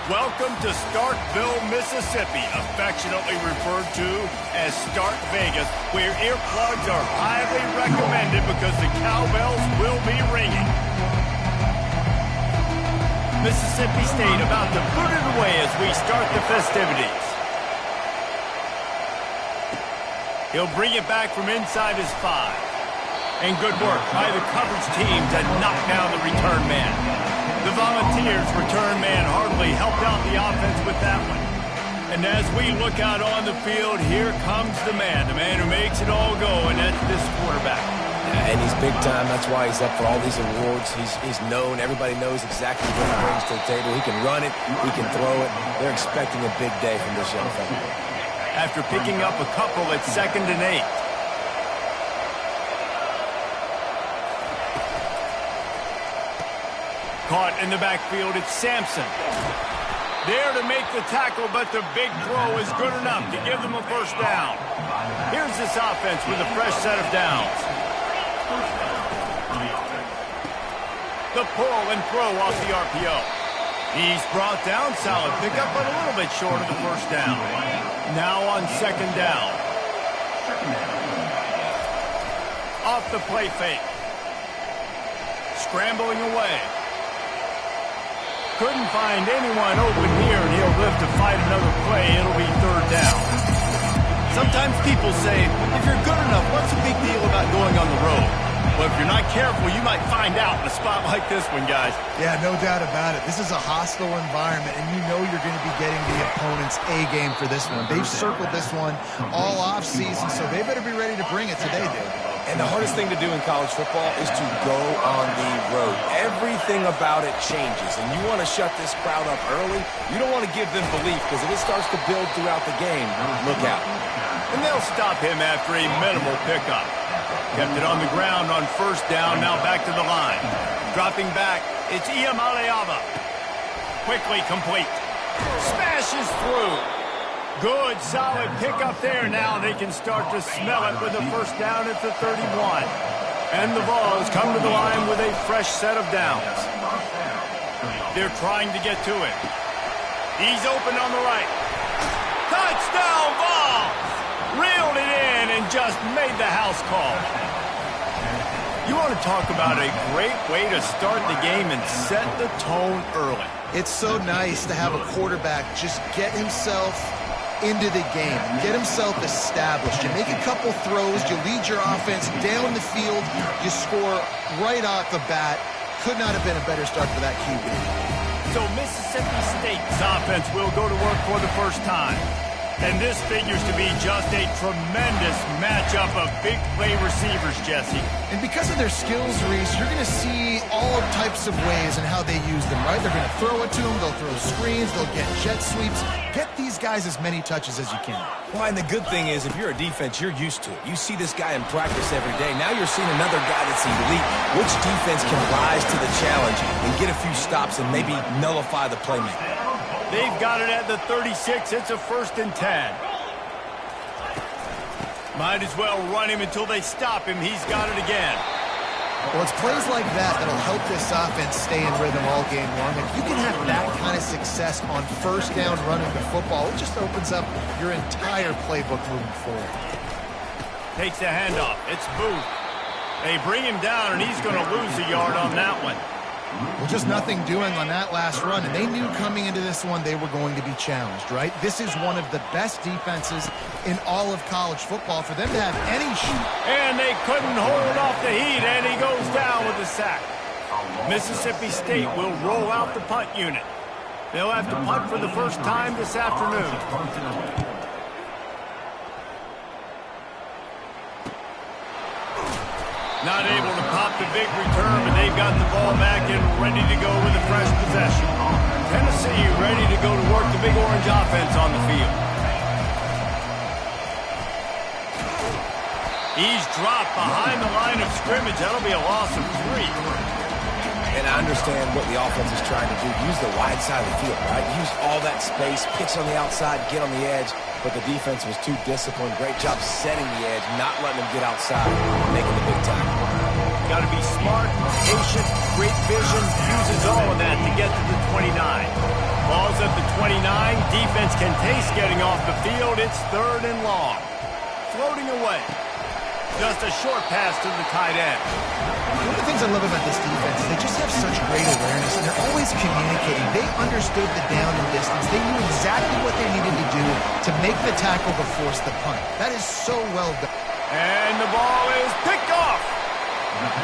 Welcome to Starkville, Mississippi, affectionately referred to as Stark Vegas, where earplugs are highly recommended because the cowbells will be ringing. Mississippi State about to put it away as we start the festivities. He'll bring it back from inside his 5. And good work by the coverage team to knock down the return man. The Volunteers' return man hardly helped out the offense with that one. And as we look out on the field, here comes the man who makes it all go, and that's this quarterback. Yeah, and he's big time. That's why he's up for all these awards. He's known. Everybody knows exactly what he brings to the table. He can run it. He can throw it. They're expecting a big day from this young fella. After picking up a couple at 2nd and 8. Caught in the backfield, it's Sampson. There to make the tackle, but the big throw is good enough to give them a first down. Here's this offense with a fresh set of downs. The pull and throw off the RPO. He's brought down, solid pickup, but a little bit short of the first down. Now on 2nd down. Off the play fake. Scrambling away. Couldn't find anyone open here, and he'll live to fight another play. It'll be 3rd down. Sometimes people say, if you're good enough, what's the big deal about going on the road? Well, if you're not careful, you might find out in a spot like this one, guys. Yeah, no doubt about it. This is a hostile environment, and you know you're going to be getting the opponent's A game for this one. They've circled this one all offseason, so they better be ready to bring it today, dude. And the hardest thing to do in college football is to go on the road. Everything about it changes, and you want to shut this crowd up early. You don't want to give them belief, because if it starts to build throughout the game, look out. And they'll stop him after a minimal pickup. Kept it on the ground on 1st down, now back to the line. Dropping back, it's Iamaleava. Quickly complete. Smashes through. Good, solid pickup there. Now they can start to smell it with a first down at the 31. And the Vols come to the line with a fresh set of downs. They're trying to get to it. He's open on the right. Touchdown, Vols! Reeled it in and just made the house call. You want to talk about a great way to start the game and set the tone early. It's so nice to have a quarterback just get himself into the game, get himself established. You make a couple throws, you lead your offense down the field, you score right off the bat. Could not have been a better start for that QB. So Mississippi State's offense will go to work for the first time. And this figures to be just a tremendous matchup of big play receivers, Jesse. And because of their skills, Reese, you're going to see all types of ways and how they use them, right? They're going to throw it to them, they'll throw screens, they'll get jet sweeps. Get these guys as many touches as you can. Well, and the good thing is, if you're a defense, you're used to it. You see this guy in practice every day. Now you're seeing another guy that's elite. Which defense can rise to the challenge and get a few stops and maybe nullify the playmaker? They've got it at the 36. It's a 1st and 10. Might as well run him until they stop him. He's got it again. Well, it's plays like that that'll help this offense stay in rhythm all game long. If you can have that kind of success on 1st down running the football, it just opens up your entire playbook moving forward. Takes the handoff. It's Booth. They bring him down, and he's going to lose a yard on that one. Well, just nothing doing on that last run, and they knew coming into this one they were going to be challenged, right? This is one of the best defenses in all of college football. For them to have any shoot. And they couldn't hold off the heat, and he goes down with a sack. Mississippi State will roll out the punt unit. They'll have to punt for the first time this afternoon. Not able to pop the big return, but they've got the ball back and ready to go with a fresh possession. Tennessee ready to go to work the big orange offense on the field. He's dropped behind the line of scrimmage. That'll be a loss of 3. And I understand what the offense is trying to do. Use the wide side of the field, right? Use all that space, pitch on the outside, get on the edge. But the defense was too disciplined. Great job setting the edge, not letting them get outside, making the big time. Got to be smart, patient, great vision, uses all of that to get to the 29. Ball's at the 29. Defense can taste getting off the field. It's 3rd and long. Floating away. Just a short pass to the tight end. One of the things I love about this defense is they just have such great awareness, and they're always communicating. They understood the down and distance. They knew exactly what they needed to do to make the tackle to force the punt. That is so well done. And the ball is picked off.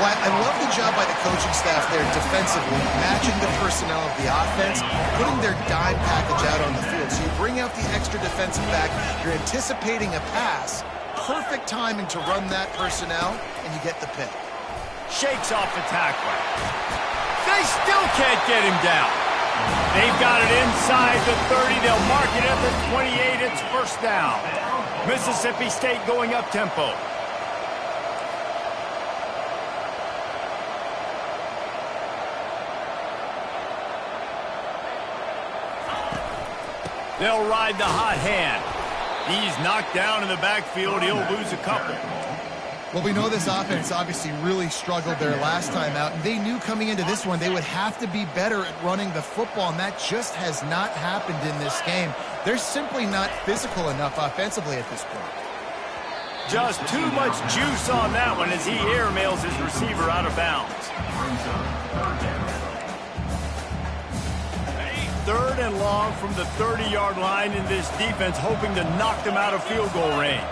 Well, I love the job by the coaching staff there defensively, matching the personnel of the offense, putting their dime package out on the field. So you bring out the extra defensive back, you're anticipating a pass, perfect timing to run that personnel, and you get the pick. Shakes off the tackler. They still can't get him down. They've got it inside the 30. They'll mark it at the 28. It's 1st down. Mississippi State going up tempo. They'll ride the hot hand. He's knocked down in the backfield. He'll lose a couple. Well, we know this offense obviously really struggled their last time out, and they knew coming into this one they would have to be better at running the football, and that just has not happened in this game. They're simply not physical enough offensively at this point. Just too much juice on that one as he airmails his receiver out of bounds. 3rd and long from the 30-yard line, in this defense hoping to knock them out of field goal range.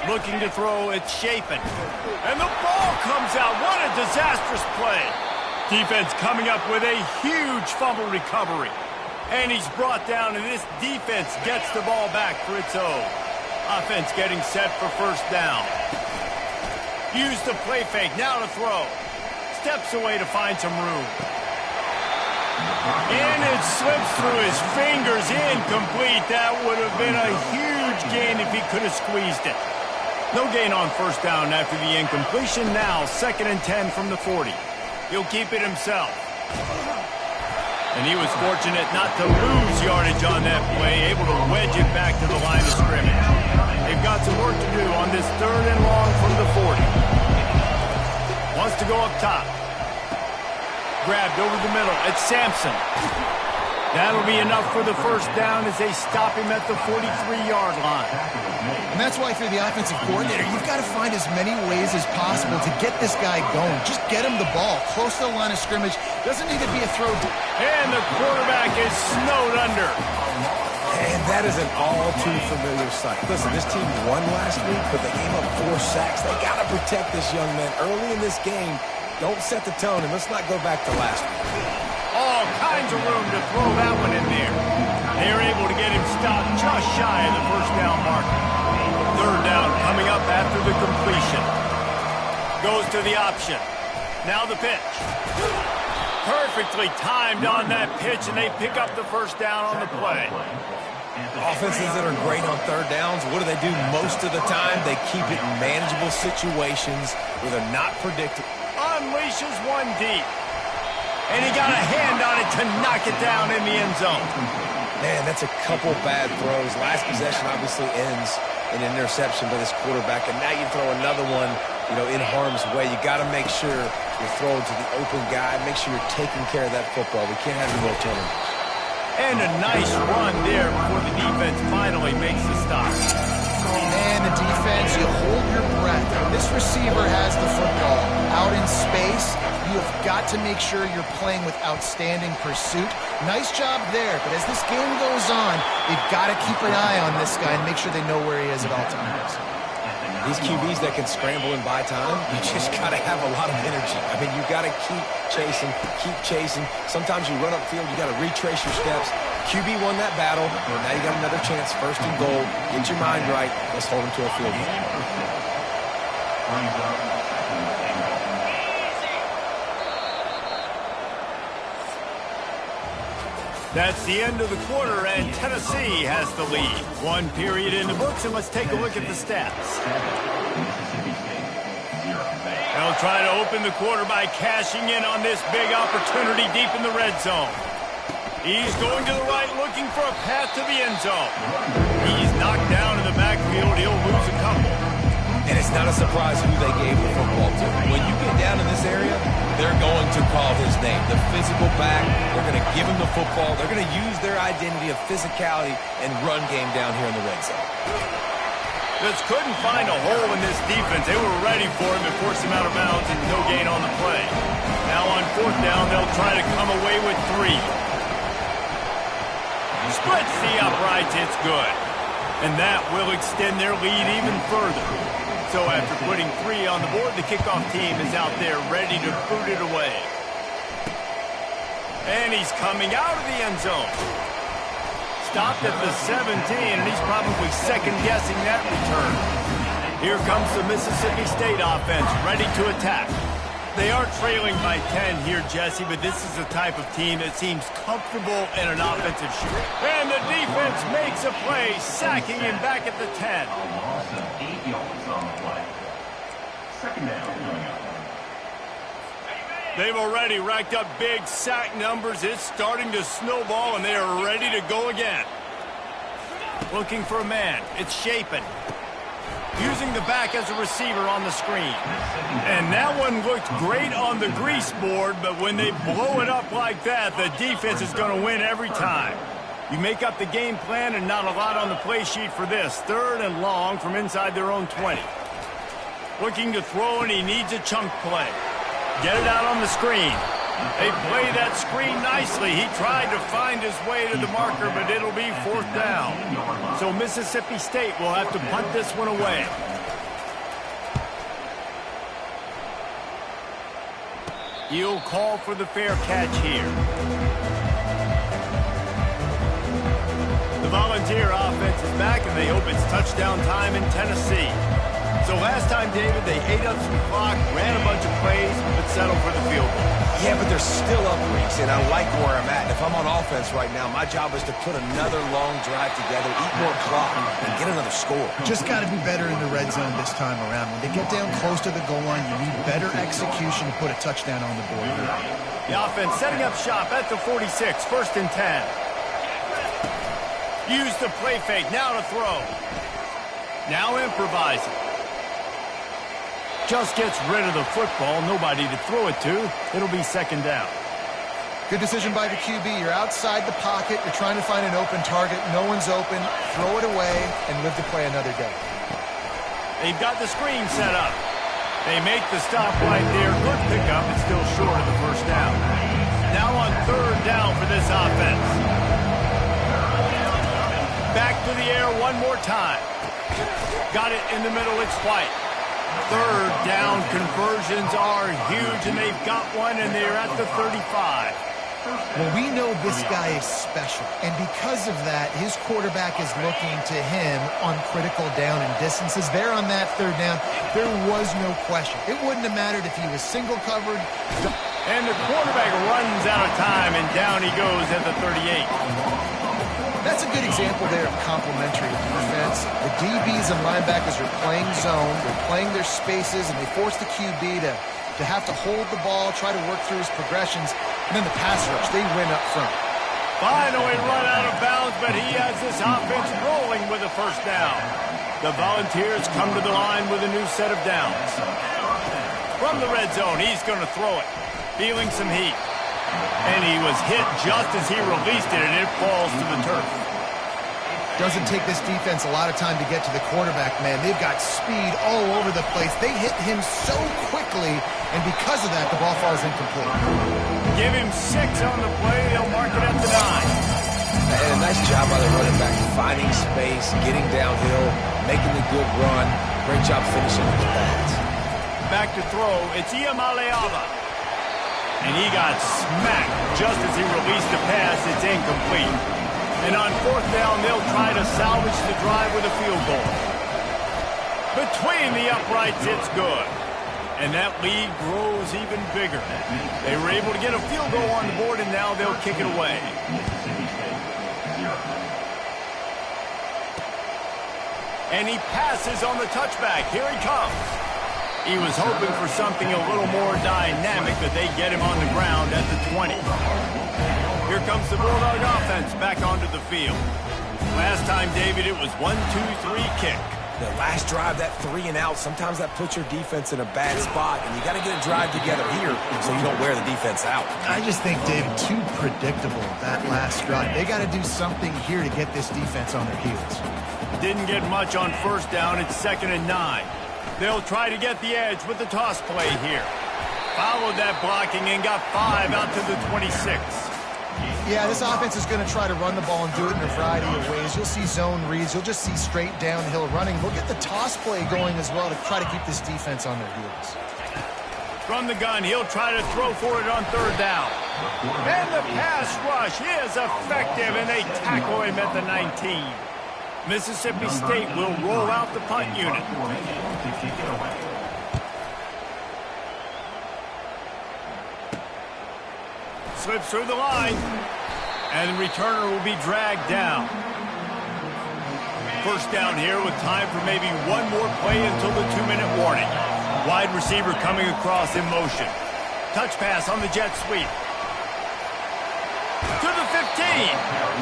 Looking to throw, it's Chapin. And the ball comes out. What a disastrous play. Defense coming up with a huge fumble recovery. And he's brought down, and this defense gets the ball back for its own. Offense getting set for 1st down. Use the play fake, now to throw. Steps away to find some room. And it slips through his fingers, incomplete. That would have been a huge gain if he could have squeezed it. No gain on 1st down after the incompletion. Now 2nd and 10 from the 40. He'll keep it himself. And he was fortunate not to lose yardage on that play, able to wedge it back to the line of scrimmage. They've got some work to do on this 3rd and long from the 40. Wants to go up top. Grabbed over the middle. It's Sampson. That'll be enough for the 1st down as they stop him at the 43-yard line. And that's why, for the offensive coordinator, you've got to find as many ways as possible to get this guy going. Just get him the ball close to the line of scrimmage. Doesn't need to be a throw. And the quarterback is snowed under. And that is an all-too-familiar sight. Listen, this team won last week, but they gave up 4 sacks. They got to protect this young man early in this game. Don't set the tone, and let's not go back to last week. All kinds of room to throw that one in there. They're able to get him stopped just shy of the 1st down marker. 3rd down coming up after the completion. Goes to the option. Now the pitch. Perfectly timed on that pitch, and they pick up the 1st down on the play. Offenses that are great on 3rd downs, what do they do most of the time? They keep it in manageable situations where they're not predictable. Unleashes one deep. And he got a hand on it to knock it down in the end zone. Man, that's a couple bad throws. Last possession obviously ends in an interception by this quarterback, and now you throw another one, in harm's way. You got to make sure you're throwing to the open guy. Make sure you're taking care of that football. We can't have any more turnovers. And a nice run there before the defense finally makes the stop. Man, the defense, you hold your breath. When this receiver has the football out in space, you have got to make sure you're playing with outstanding pursuit. Nice job there, but as this game goes on, they've got to keep an eye on this guy and make sure they know where he is at all times. These QBs that can scramble and buy time, you just got to have a lot of energy. I mean, you got to keep chasing. Sometimes you run upfield, you got to retrace your steps. QB won that battle, and now you got another chance, 1st and goal. Get your mind right. Let's hold him to a field goal. That's the end of the quarter, and Tennessee has the lead. 1 period in the books, and let's take a look at the stats. They'll try to open the quarter by cashing in on this big opportunity deep in the red zone. He's going to the right, looking for a path to the end zone. He's knocked down in the backfield. He'll lose a couple. And it's not a surprise who they gave the football to. When you get down in this area, they're going to call his name. The physical back, they're going to give him the football. They're going to use their identity of physicality and run game down here in the red zone. Just couldn't find a hole in this defense. They were ready for him and force him out of bounds and no gain on the play. Now on fourth down, they'll try to come away with 3. Splits the uprights, it's good. And that will extend their lead even further. So after putting 3 on the board, the kickoff team is out there ready to boot it away. And he's coming out of the end zone. Stopped at the 17, and he's probably second-guessing that return. Here comes the Mississippi State offense, ready to attack. They are trailing by 10 here, Jesse, but this is the type of team that seems comfortable in an offensive shoot. And the defense makes a play, sacking him back at the 10. They've already racked up big sack numbers. It's starting to snowball, and they are ready to go again. Looking for a man. It's Shapen. Using the back as a receiver on the screen. And that one looked great on the grease board, but when they blow it up like that, the defense is going to win every time. You make up the game plan and not a lot on the play sheet for this. 3rd and long from inside their own 20. Looking to throw, and he needs a chunk play. Get it out on the screen. They play that screen nicely. He tried to find his way to the marker, but it'll be 4th down. So Mississippi State will have to punt this one away. He'll call for the fair catch here. The Volunteer offense is back, and they hope it's touchdown time in Tennessee. So last time, David, they ate up some clock, ran a bunch of plays, but settled for the field goal. Yeah, but they're still up, Reeks, and I like where I'm at. If I'm on offense right now, my job is to put another long drive together, eat more clock, and get another score. Just got to be better in the red zone this time around. When they get down close to the goal line, you need better execution to put a touchdown on the board. The offense setting up shop at the 46, 1st and 10. Use the play fake, now to throw. Now improvising. Just gets rid of the football, nobody to throw it to. It'll be 2nd down. Good decision by the QB. You're outside the pocket. You're trying to find an open target. No one's open. Throw it away and live to play another day. They've got the screen set up. They make the stop right there. Good pickup. It's still short of the 1st down. Now on 3rd down for this offense. Back to the air one more time. Got it in the middle. It's White. 3rd down conversions are huge, and they've got one, and they're at the 35. Well, we know this guy is special, and because of that, his quarterback is looking to him on critical down and distances. There on that 3rd down, there was no question. It wouldn't have mattered if he was single covered. And the quarterback runs out of time, and down he goes at the 38. That's a good example there of complementary defense. The DBs and linebackers are playing zone. They're playing their spaces, and they force the QB to have to hold the ball, try to work through his progressions, and then the pass rush, they win up front. Finally run out of bounds, but he has this offense rolling with a 1st down. The Volunteers come to the line with a new set of downs. From the red zone, he's going to throw it, feeling some heat. And he was hit just as he released it, and it falls to the turf. Doesn't take this defense a lot of time to get to the quarterback, man. They've got speed all over the place. They hit him so quickly, and because of that, the ball falls incomplete. Give him 6 on the play. They'll mark it at the 9. And a nice job by the running back, finding space, getting downhill, making the good run. Great job finishing his pass. Back to throw. It's Iamaleava. And he got smacked just as he released the pass. It's incomplete. And on 4th down, they'll try to salvage the drive with a field goal. Between the uprights, it's good. And that lead grows even bigger. They were able to get a field goal on the board, and now they'll kick it away. And he passes on the touchback. Here he comes. He was hoping for something a little more dynamic, but they get him on the ground at the 20. Here comes the Bulldog offense back onto the field. Last time, David, it was 1-2-3 kick. The last drive, that 3 and out, sometimes that puts your defense in a bad spot, and you got to get a drive together here so you don't wear the defense out. I just think, Dave, too predictable, that last drive. They got to do something here to get this defense on their heels. Didn't get much on first down. It's 2nd and 9. They'll try to get the edge with the toss play here. Followed that blocking and got 5 out to the 26. Yeah, this offense is going to try to run the ball and do it in a variety of ways. You'll see zone reads. You'll just see straight downhill running. They'll get the toss play going as well to try to keep this defense on their heels. From the gun, he'll try to throw for it on 3rd down. And the pass rush is effective, and they tackle him at the 19. Mississippi State will roll out the punt unit. Slips through the line, and the returner will be dragged down. First down here with time for maybe one more play until the 2-minute warning. Wide receiver coming across in motion. Touch pass on the jet sweep. To the 15.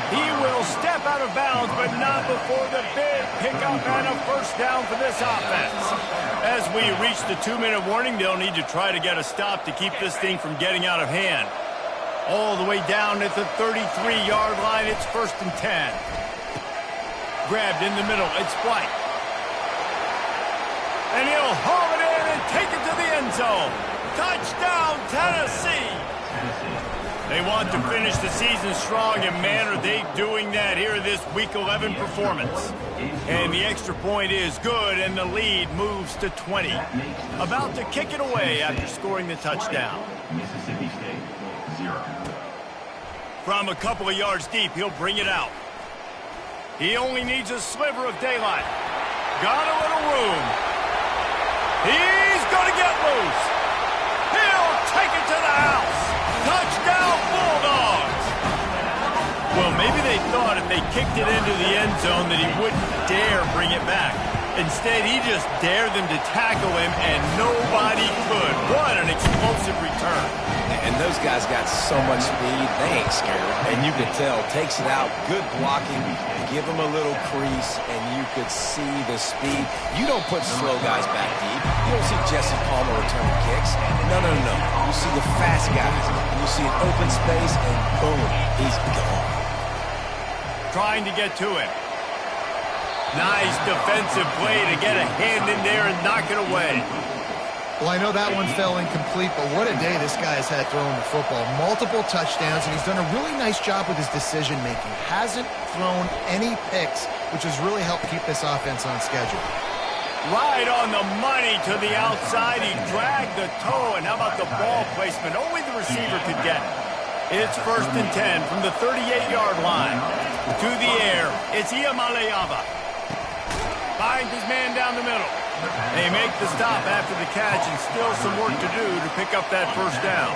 He will step out of bounds, but not before the big pickup and a first down for this offense. As we reach the 2-minute warning, they'll need to try to get a stop to keep this thing from getting out of hand. All the way down at the 33-yard line, it's 1st and 10. Grabbed in the middle, it's White. And he'll haul it in and take it to the end zone. Touchdown, Tennessee! They want to finish the season strong, and man, are they doing that here in this Week 11 performance. And the extra point is good, and the lead moves to 20. About to kick it away after scoring the touchdown. Mississippi State, 0. From a couple of yards deep, he'll bring it out. He only needs a sliver of daylight. Got a little room. He's going to get loose. He'll take it to the house. Touchdown, Bulldogs! Well, maybe they thought if they kicked it into the end zone that he wouldn't dare bring it back. Instead, he just dared them to tackle him, and nobody could. What an explosive return. And those guys got so much speed, they ain't scared. And you can tell, takes it out, good blocking, give them a little crease, and you could see the speed. You don't put slow guys back deep. You don't see Jesse Palmer returning kicks. No. You see the fast guys. You see an open space, and boom, he's gone. Trying to get to him. Nice defensive play to get a hand in there and knock it away. Well, I know that one fell incomplete, but what a day this guy has had throwing the football. Multiple touchdowns, and he's done a really nice job with his decision-making. Hasn't thrown any picks, which has really helped keep this offense on schedule. Right on the money to the outside. He dragged the toe, and how about the ball placement? Only the receiver could get it. It's 1st and 10 from the 38-yard line. To the air, it's Iamaleava. Finds his man down the middle. They make the stop after the catch, and still some work to do to pick up that first down.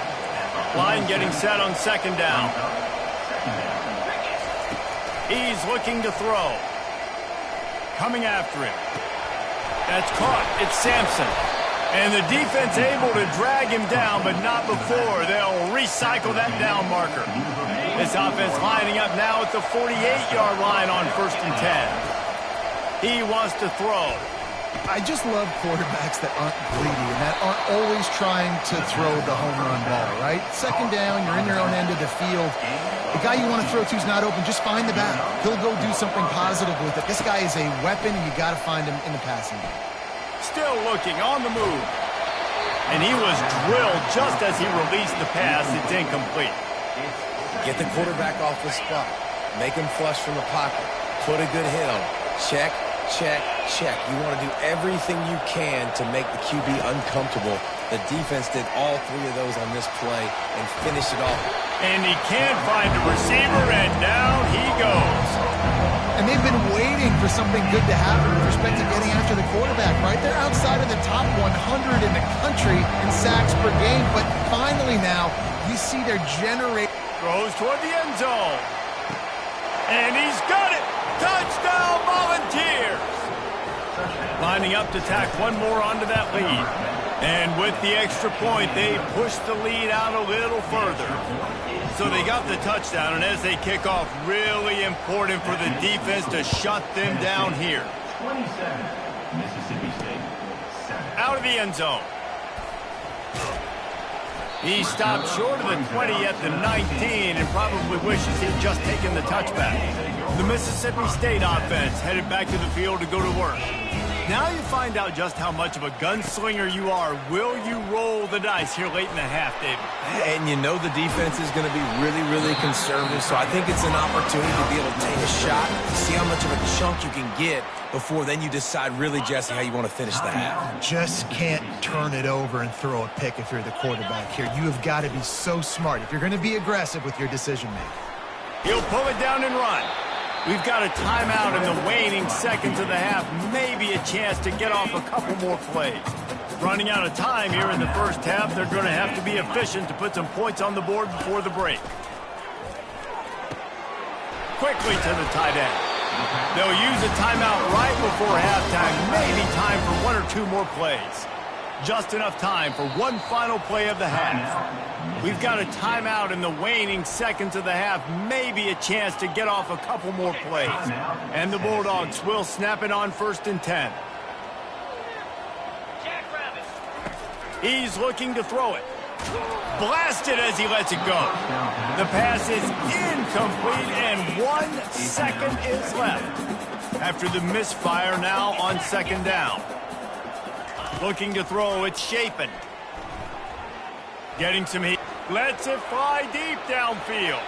Line getting set on 2nd down. He's looking to throw. Coming after him. That's caught. It's Sampson. And the defense able to drag him down, but not before. They'll recycle that down marker. This offense lining up now at the 48-yard line on 1st and 10. He wants to throw. I just love quarterbacks that aren't greedy and that aren't always trying to throw the home run ball, right? 2nd down, you're in your own end of the field. The guy you want to throw to is not open. Just find the back. He'll go do something positive with it. This guy is a weapon, and you got to find him in the passing game. Still looking on the move. And he was drilled just as he released the pass. It's incomplete. Get the quarterback off the spot. Make him flush from the pocket. Put a good hit on him. Check, check, check. You want to do everything you can to make the QB uncomfortable. The defense did all 3 of those on this play and finished it off. And he can't find a receiver, and down he goes. And they've been waiting for something good to happen with respect to getting after the quarterback, right? They're outside of the top 100 in the country in sacks per game, but finally now you see their generate. Throws toward the end zone. And he's got it. Touchdown, Volunteers! Lining up to tack one more onto that lead. And with the extra point, they push the lead out a little further. So they got the touchdown, and as they kick off, really important for the defense to shut them down here. 27. Mississippi State, 7. Out of the end zone. He stopped short of the 20 at the 19 and probably wishes he'd just taken the touchback. The Mississippi State offense headed back to the field to go to work. Now you find out just how much of a gunslinger you are. Will you roll the dice here late in the half, David? And you know the defense is going to be really, really conservative, so I think it's an opportunity to be able to take a shot, see how much of a chunk you can get before then you decide really, Jesse, how you want to finish the half. Just can't turn it over and throw a pick if you're the quarterback here. You have got to be so smart if you're going to be aggressive with your decision-making. He'll pull it down and run. We've got a timeout in the waning seconds of the half. Maybe a chance to get off a couple more plays. Running out of time here in the first half. They're going to have to be efficient to put some points on the board before the break. Quickly to the tight end. They'll use a timeout right before halftime. Maybe time for one or two more plays. Just enough time for one final play of the half. We've got a timeout in the waning seconds of the half. Maybe a chance to get off a couple more plays. And the Bulldogs will snap it on 1st and 10. He's looking to throw it. Blasted as he lets it go. The pass is incomplete and 1 second is left. After the misfire now on 2nd down. Looking to throw, it's Chapin. Getting some heat. Lets it fly deep downfield.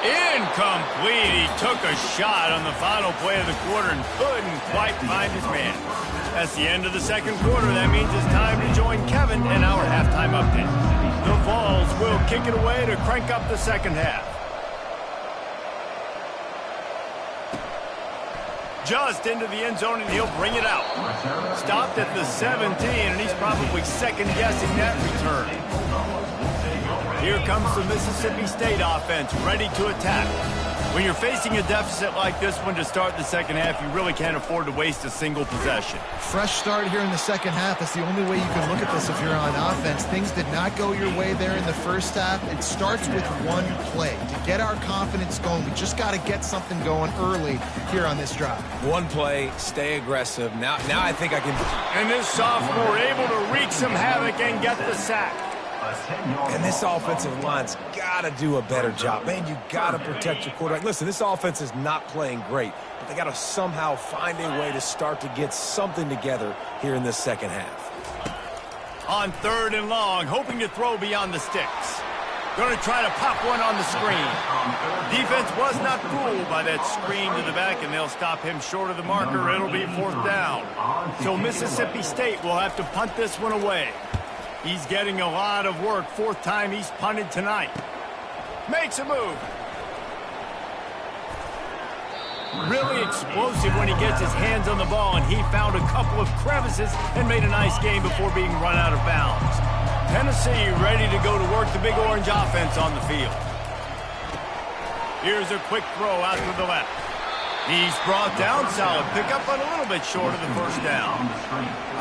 Incomplete. He took a shot on the final play of the quarter and couldn't quite find his man. That's the end of the second quarter. That means it's time to join Kevin in our halftime update. The Vols will kick it away to crank up the second half. Just into the end zone, and he'll bring it out. Stopped at the 17, and he's probably second-guessing that return. Here comes the Mississippi State offense, ready to attack. When you're facing a deficit like this one to start the second half, you really can't afford to waste a single possession. Fresh start here in the second half. That's the only way you can look at this if you're on offense. Things did not go your way there in the first half. It starts with one play. To get our confidence going, we just got to get something going early here on this drive. One play, stay aggressive. Now I think I can... And this sophomore able to wreak some havoc and get the sack. And this offensive line's got to do a better job. Man, you got to protect your quarterback. Listen, this offense is not playing great, but they got to somehow find a way to start to get something together here in this second half. On 3rd and long, hoping to throw beyond the sticks. Going to try to pop one on the screen. Defense was not fooled by that screen to the back, and they'll stop him short of the marker. It'll be 4th down. So Mississippi State will have to punt this one away. He's getting a lot of work. 4th time he's punted tonight. Makes a move. Really explosive when he gets his hands on the ball, and he found a couple of crevices and made a nice game before being run out of bounds. Tennessee ready to go to work the Big Orange offense on the field. Here's a quick throw out to the left. He's brought down solid pickup, but a little bit short of the 1st down.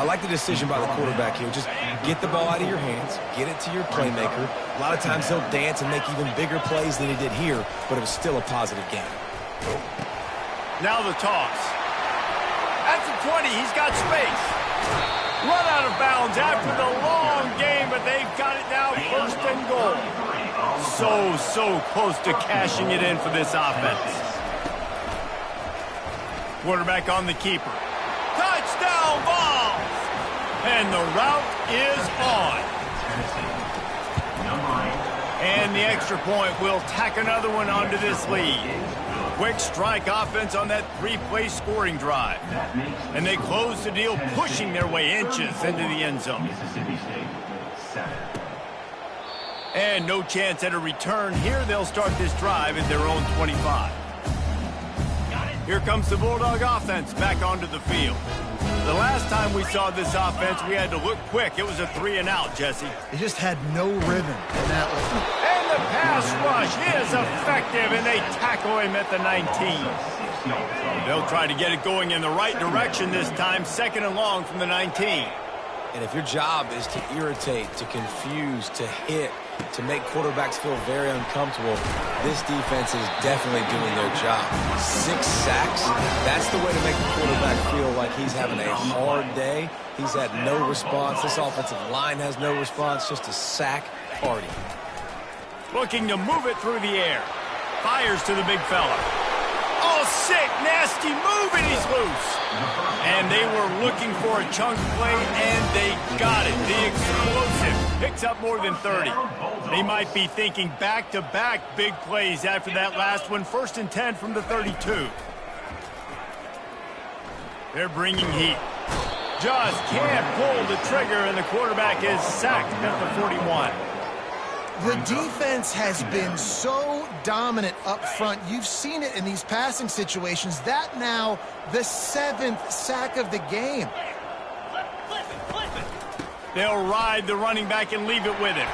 I like the decision by the quarterback here. Just get the ball out of your hands, get it to your playmaker. A lot of times he'll dance and make even bigger plays than he did here, but it was still a positive game. Now the toss. At the 20, he's got space. Run out of bounds after the long game, but they've got it now 1st and goal. So close to cashing it in for this offense. Quarterback on the keeper. Touchdown Vols! And the route is on. And the extra point will tack another one onto this lead. Quick strike offense on that 3-play scoring drive. And they close the deal, pushing their way inches into the end zone. And no chance at a return here. They'll start this drive at their own 25. Here comes the Bulldog offense back onto the field. The last time we saw this offense, we had to look quick. It was a 3-and-out, Jesse. They just had no rhythm in that one. And the pass rush is effective, and they tackle him at the 19. They'll try to get it going in the right direction this time. 2nd and long from the 19. And if your job is to irritate, to confuse, to hit, to make quarterbacks feel very uncomfortable, this defense is definitely doing their job. 6 sacks, that's the way to make the quarterback feel like he's having a hard day. He's had no response. This offensive line has no response, just a sack party. Looking to move it through the air. Fires to the big fella. Oh, sick, nasty move, and he's loose. And they were looking for a chunk play, and they got it. The explosive picks up more than 30. They might be thinking back-to-back big plays after that last one. 1st and 10 from the 32. They're bringing heat. Just can't pull the trigger, and the quarterback is sacked at the 41. The defense has been so dominant up front. You've seen it in these passing situations. That now the 7th sack of the game. They'll ride the running back and leave it with him.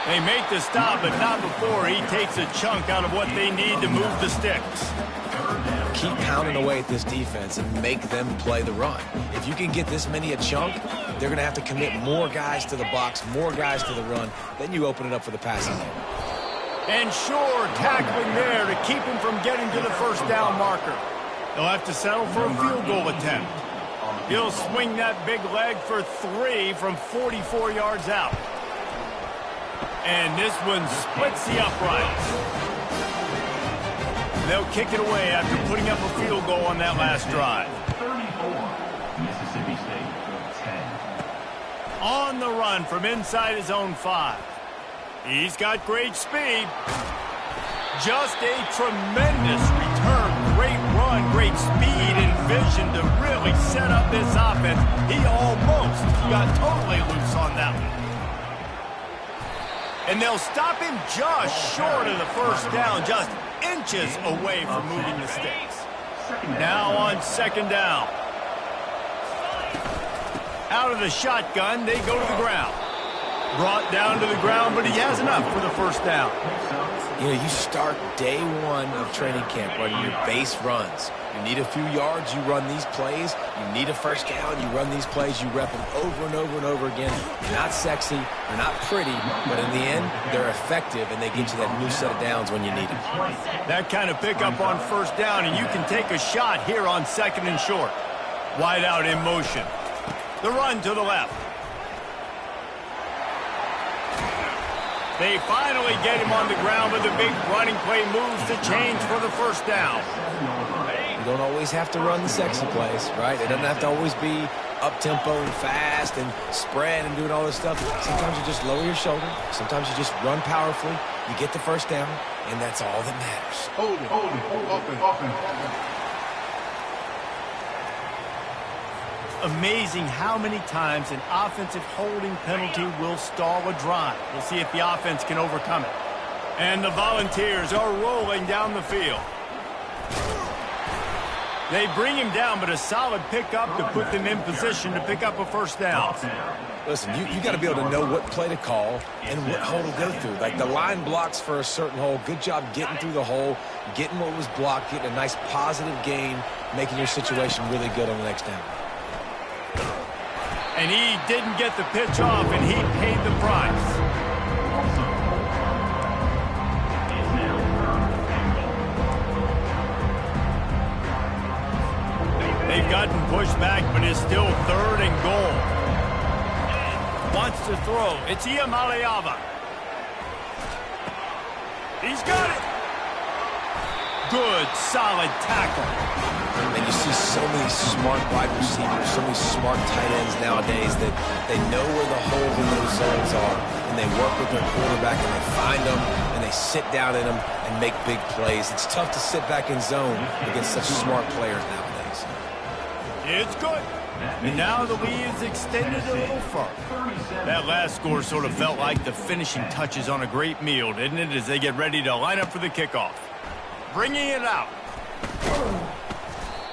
They make the stop, but not before he takes a chunk out of what they need to move the sticks. Keep pounding away at this defense and make them play the run. If you can get this many a chunk, they're going to have to commit more guys to the box, more guys to the run. Then you open it up for the passing game. And sure, tackling there to keep him from getting to the 1st down marker. They'll have to settle for a field goal attempt. He'll swing that big leg for 3 from 44 yards out. And this one splits the uprights. They'll kick it away after putting up a field goal on that last drive. 34, Mississippi State, Tenn. On the run from inside his own 5. He's got great speed. Just a tremendous return. Great run, great speed and vision to really set up this offense. He almost got totally loose on that one. And they'll stop him just short of the 1st down, just inches away from moving the sticks. Now on 2nd down. Out of the shotgun, they go to the ground. Brought down to the ground, but he has enough for the 1st down. You know, you start day 1 of training camp running your base runs. You need a few yards, you run these plays. You need a 1st down, you run these plays. You rep them over and over and over again. They're not sexy, they're not pretty, but in the end, they're effective, and they get you that new set of downs when you need them. That kind of pickup on 1st down, and you can take a shot here on 2nd and short. Wide out in motion. The run to the left. They finally get him on the ground, but the big running play moves to change for the 1st down. You don't always have to run the sexy plays, right? It doesn't have to always be up-tempo and fast and spread and doing all this stuff. Sometimes you just lower your shoulder. Sometimes you just run powerfully. You get the 1st down, and that's all that matters. Hold it. Amazing how many times an offensive holding penalty will stall a drive. We'll see if the offense can overcome it. And the Volunteers are rolling down the field. They bring him down, but a solid pickup to put them in position to pick up a 1st down. Listen, you got to be able to know what play to call and what hole to go through. Like the line blocks for a certain hole. Good job getting through the hole, getting what was blocked, getting a nice positive gain, making your situation really good on the next down. And he didn't get the pitch off, and he paid the price. They've gotten pushed back, but it's still 3rd and goal. Wants to throw. It's Iamaleava. He's got it. Good, solid tackle. And you see so many smart wide receivers, so many smart tight ends nowadays that they know where the holes in those zones are, and they work with their quarterback, and they find them, and they sit down in them and make big plays. It's tough to sit back in zone against such smart players nowadays. It's good. And now the lead is extended a little further. That last score sort of felt like the finishing touches on a great meal, didn't it, as they get ready to line up for the kickoff. Bringing it out.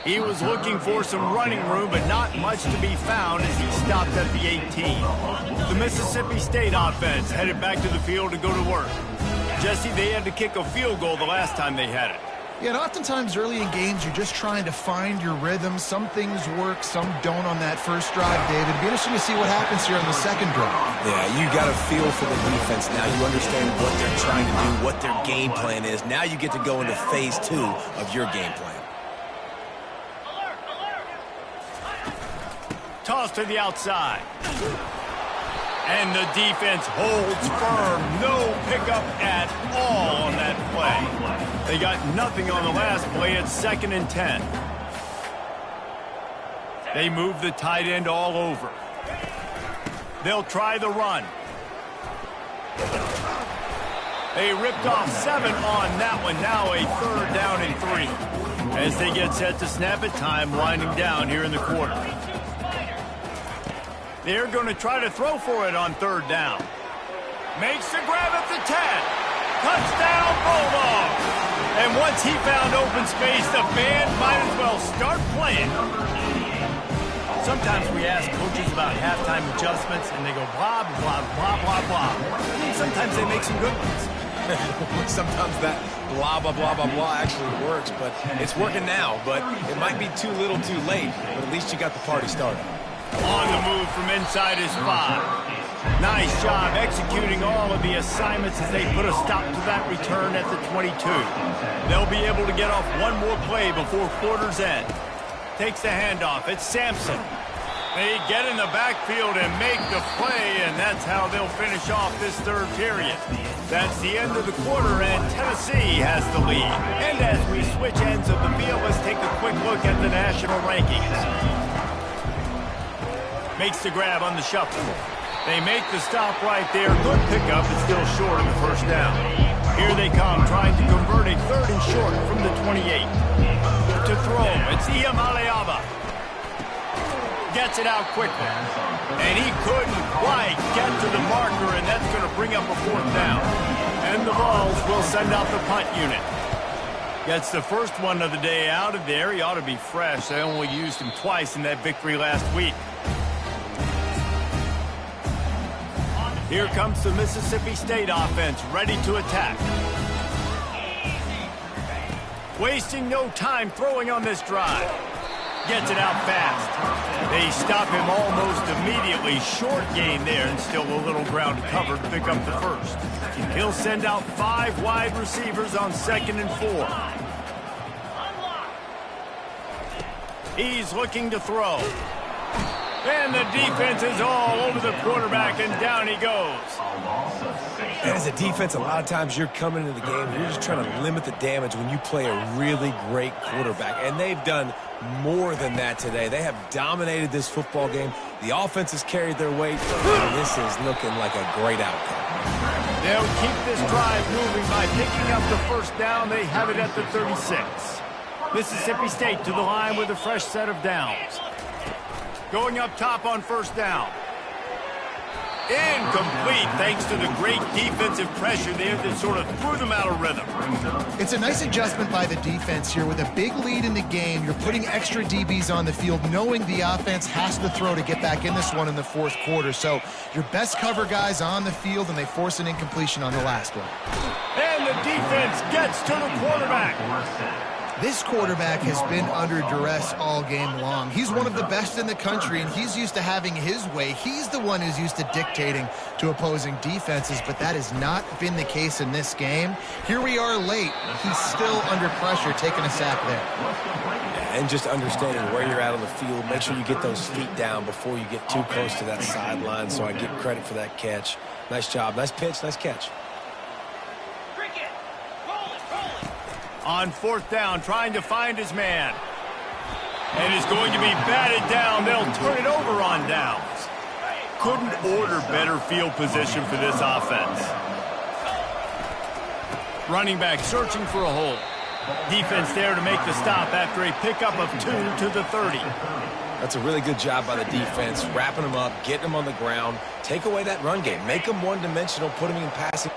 He was looking for some running room, but not much to be found as he stopped at the 18. The Mississippi State offense headed back to the field to go to work. Jesse, they had to kick a field goal the last time they had it. Yeah, and oftentimes early in games, you're just trying to find your rhythm. Some things work, some don't on that first drive, David. It'd be interesting to see what happens here on the second drive. Yeah, you got a feel for the defense now. You understand what they're trying to do, what their game plan is. Now you get to go into phase 2 of your game plan. Toss to the outside. And the defense holds firm. No pickup at all on that play. They got nothing on the last play. It's 2nd and 10. They move the tight end all over. They'll try the run. They ripped off 7 on that one. Now a 3rd down and 3. As they get set to snap it, time winding down here in the quarter. They're going to try to throw for it on 3rd down. Makes the grab at the 10. Touchdown, Bulldogs. And once he found open space, the band might as well start playing. Sometimes we ask coaches about halftime adjustments, and they go blah, blah, blah, blah, blah. I mean, sometimes they make some good ones. Sometimes that blah, blah, blah, blah, blah actually works, but it's working now. But it might be too little too late, but at least you got the party started. On the move from inside his 5. Nice job executing all of the assignments as they put a stop to that return at the 22. They'll be able to get off one more play before quarter's end. Takes the handoff. It's Sampson. They get in the backfield and make the play, and that's how they'll finish off this 3rd period. That's the end of the quarter, and Tennessee has the lead. And as we switch ends of the field, let's take a quick look at the national rankings. Makes the grab on the shuffle. They make the stop right there. Good pickup, but still short of the 1st down. Here they come, trying to convert a 3rd and short from the 28. To throw, it's Iyamaleava. Gets it out quickly. And he couldn't quite get to the marker, and that's going to bring up a 4th down. And the Vols will send out the punt unit. Gets the first one of the day out of there. He ought to be fresh. They only used him twice in that victory last week. Here comes the Mississippi State offense, ready to attack. Wasting no time throwing on this drive. Gets it out fast. They stop him almost immediately. Short gain there, and still a little ground to cover to pick up the 1st. He'll send out 5 wide receivers on 2nd and 4. He's looking to throw. And the defense is all over the quarterback, and down he goes. And as a defense, a lot of times you're coming into the game, you're just trying to limit the damage when you play a really great quarterback. And they've done more than that today. They have dominated this football game. The offense has carried their weight, and this is looking like a great outcome. They'll keep this drive moving by picking up the 1st down. They have it at the 36. Mississippi State to the line with a fresh set of downs. Going up top on 1st down. Incomplete thanks to the great defensive pressure there that sort of threw them out of rhythm. It's a nice adjustment by the defense here. With a big lead in the game, you're putting extra DBs on the field, knowing the offense has to throw to get back in this one in the 4th quarter. So your best cover guys on the field, and they force an incompletion on the last one. And the defense gets to the quarterback. This quarterback has been under duress all game long. He's one of the best in the country, and he's used to having his way. He's the one who's used to dictating to opposing defenses, but that has not been the case in this game. Here we are late. He's still under pressure, taking a sack there. Yeah, and just understanding where you're at on the field, make sure you get those feet down before you get too close to that sideline, so I give credit for that catch. Nice job. Nice pitch. Nice catch. On 4th down, trying to find his man. And is going to be batted down. They'll turn it over on downs. Couldn't order better field position for this offense. Running back searching for a hole. Defense there to make the stop after a pickup of 2 to the 30. That's a really good job by the defense, wrapping them up, getting them on the ground. Take away that run game. Make them one-dimensional, put them in passing.